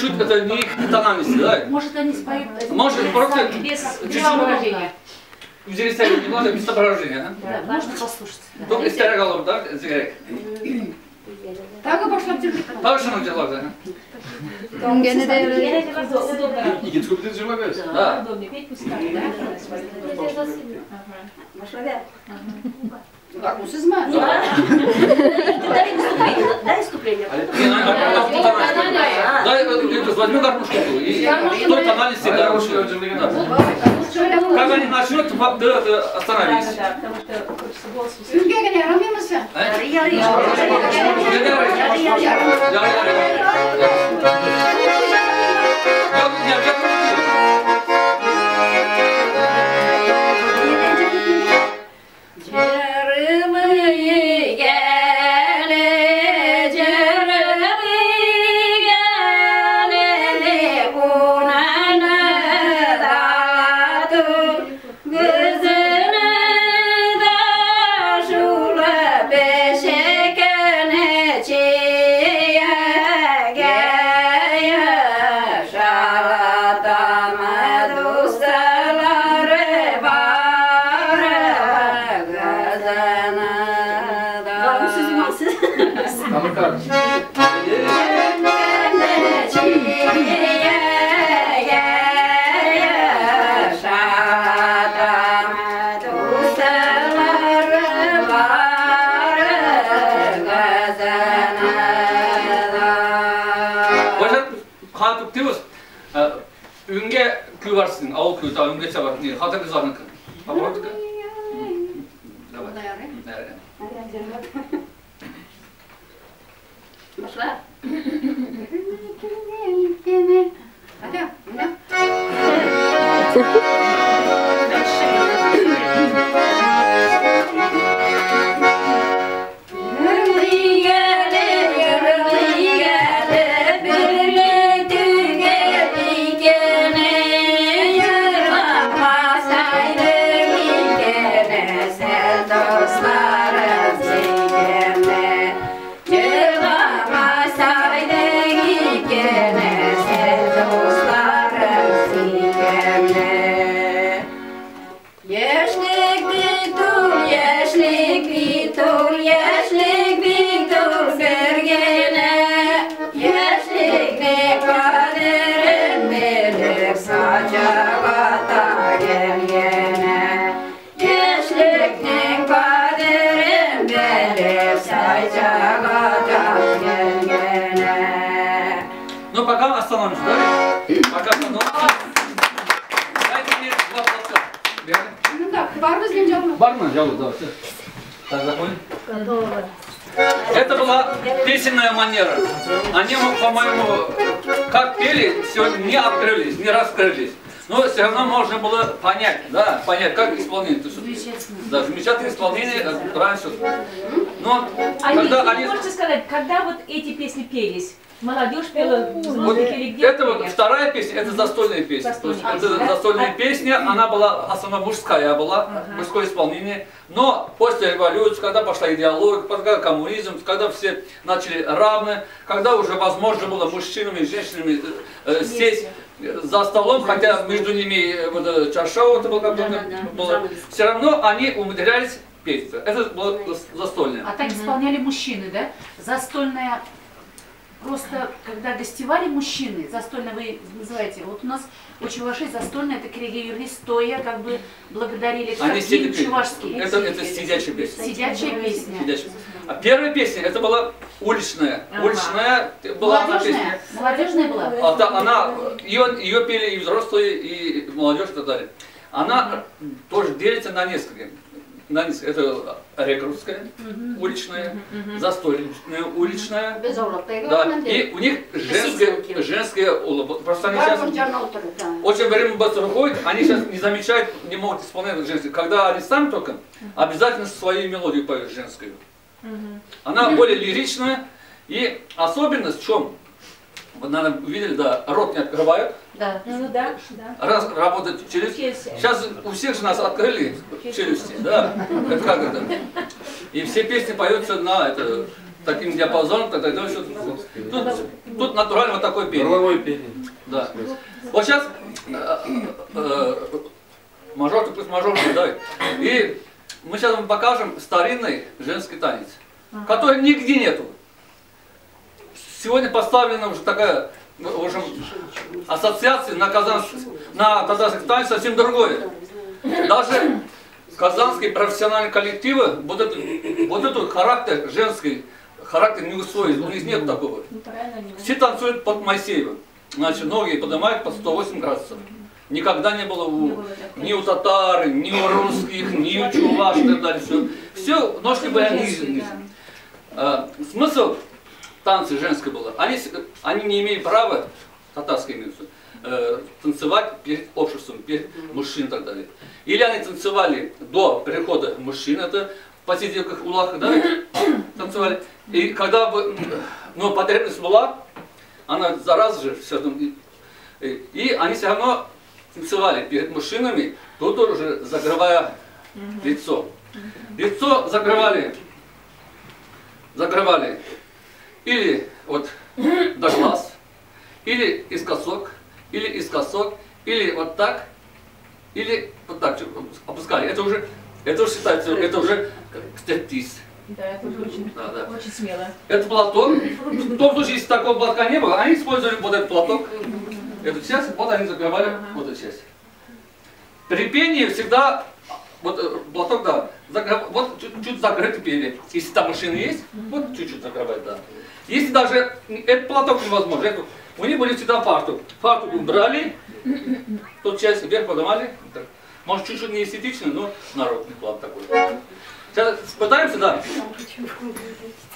чуть это не их тональности, да? Может, они споют Может, просто без чуть-чуть выражения. взялись немного без соображения. Да, можно послушать. Только истерия голова, да? Зигрек. Так и пошла Хорошо, дело, да? İki tıkıp dizime göz. Да. Удобнее петь пускай, да? Так, ну сызма. Дай вступление. Да, возьми гармошку и в той тональности, да. Как они начнут, ты остановись. Да, потому что хочется голос услышать. Ülke gene yaramıyor musun? Үнге күй барсың, ауыл күй, үнге сабақ, хатыр кызарың кім? Апарады кім? Пошла. Ну пока остановимся, да? Пока остановимся. Дайте мне два платка. Верно? Ну так, бар возьмем жалобу. Бармен, жалуй, да, все. Так, заходим. Это была песенная манера. Они, по-моему, как пели, сегодня не открылись, не раскрылись. Но все равно можно было понять, да, понять, как исполнение. Да, замечательное исполнение раньше. Но когда они... Можете сказать, когда вот эти песни пелись? Молодежь пела, Вот или где? это вот вторая песня, это застольная песня. Это застольная песня, она была основно мужская была, мужское исполнение. Но после революции, когда пошла идеология, когда коммунизм, когда все начали равны, когда уже возможно было мужчинами и женщинами сесть за столом, хотя между ними вот, чаша это было, все равно они умудрялись петь. Это было застольное. А так исполняли мужчины, да? Застольная. Просто, когда гостевали мужчины, застольно вы называете, вот у нас очень ваши застольные, это Кирегиюрли стоя, как бы благодарили, как гимн чувашский. Это сидячая песня. Сидячая песня. Сидячая. А первая песня, это была уличная. Уличная была молодежная? песня. Молодежная была? Ее пели и взрослые, и молодежь, и так далее. Она тоже делится на несколько. Это рекрутская, уличная, застольная, уличная. Да, и у них женская улыбка. Просто они сейчас очень время быстро выходят, они сейчас не замечают, не могут исполнять женскую. Когда они сами только, обязательно свою мелодию поют женскую. Она более лиричная, и особенность в чем? Вот, наверное, видели, да, рот не открывают. Да. Ну да, да. Раз работает челюсть. Сейчас у всех же нас открыли челюсти, да. Это как это? И все песни поются на это, таким диапазоном, тогда все. Тут натурально вот такой пение. Горловое пение. Да. Вот сейчас мажор, пусть мажор, да. И мы сейчас вам покажем старинный женский танец, который нигде нету. Сегодня поставлена уже такая, в общем, ассоциация на татарских танцах совсем другое. Даже казанские профессиональные коллективы вот этот характер женский, характер не усвоили, у них нет такого. Все танцуют под Моисеева. Значит, ноги поднимают под 108 градусов. Никогда не было ни у татар, ни у русских, ни у чуваш и так далее. Все ножки были ниже. Смысл танцы женские было. Они не имеют права, татарские имеются, танцевать перед обществом, перед мужчиной и так далее. Или они танцевали до прихода мужчин, это в посиделках, улах, да, танцевали. И когда потребность была, она зараза же, все, и они все равно танцевали перед мужчинами, тут уже закрывая лицо. Лицо закрывали или вот до глаз, или искосок, или вот так, или вот так опускали. Это уже считается, это уже стриптиз. Да, это уже очень, очень смело. Это платок. В том случае, если такого платка не было, они использовали вот этот платок. Эту часть, вот они закрывали вот эту часть. При пении всегда, вот платок, да, вот чуть-чуть закрыто пели. Если там мужчины есть, вот чуть-чуть закрывать, да. Если даже этот платок невозможно, у них были всегда фартук. Фартук убрали, тут часть вверх поднимали. Может чуть-чуть не эстетично, но народный план такой. Сейчас пытаемся, да?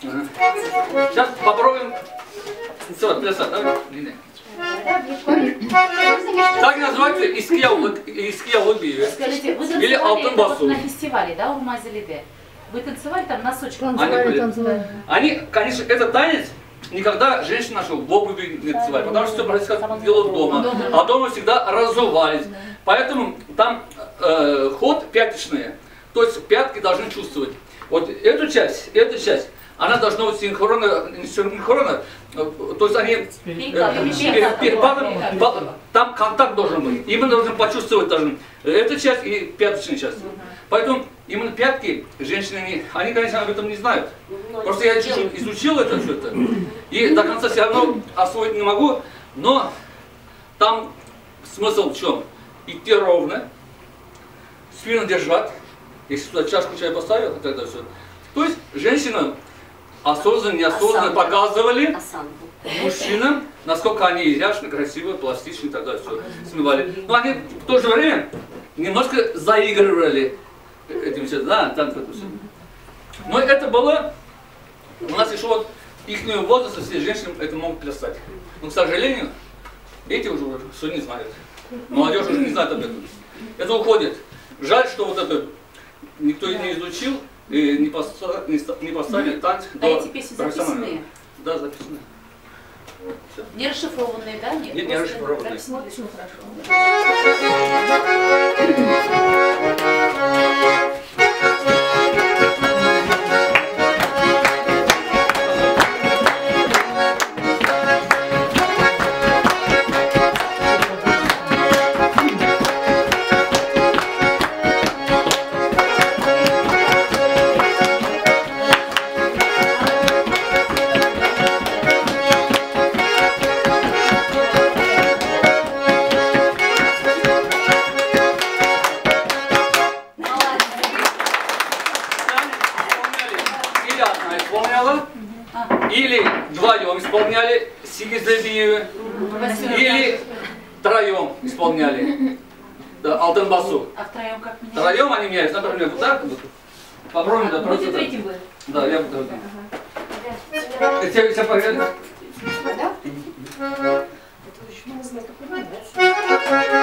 Сейчас попробуем плясать, да? Так называется иския лобби. Скажите, вы или танцевали на фестивале, да, у Мазалиде? Вы танцевали там носочки? Они, конечно, этот танец никогда женщина наша в обуви не танцевали, потому что все происходило дома. А дома всегда разувались. Поэтому там ход пяточный. То есть пятки должны чувствовать. Вот эту часть, она должна быть синхронно, то есть они там контакт должен быть. Именно должны почувствовать должны эту часть и пяточную часть. Поэтому именно пятки женщины, они, конечно, об этом не знают. Просто я чуть-чуть изучил это все это. И до конца все равно освоить не могу, но там смысл в чем? Идти ровно, спину держать. Если сюда чашку чая поставил, тогда все. То есть женщинам осознанно, неосознанно показывали мужчинам, насколько они изящны, красивые, пластичны и так далее. Все смывали. Но они в то же время немножко заигрывали этим все, да, там это все. Но это было, у нас еще вот их возраста, все женщины это могут плясать. Но, к сожалению, эти уже все не знают. Молодежь уже не знает об этом. Это уходит. Жаль, что вот это никто не изучил и не поставили танц А до эти песни записанные? Да, записанные. Не расшифрованные, да? Нет, не расшифрованные. Записанные. Очень хорошо. Или вдвоем исполняли Сигизлебиевы, или втроем исполняли Алтынбасу. А втроем как меняется? Втроем они менялись, например, вот так вот. Попробуем, да, просто. Будет третьим вы. Да, я буду. Все погнали. Да? Это очень мало знать, какой нравится.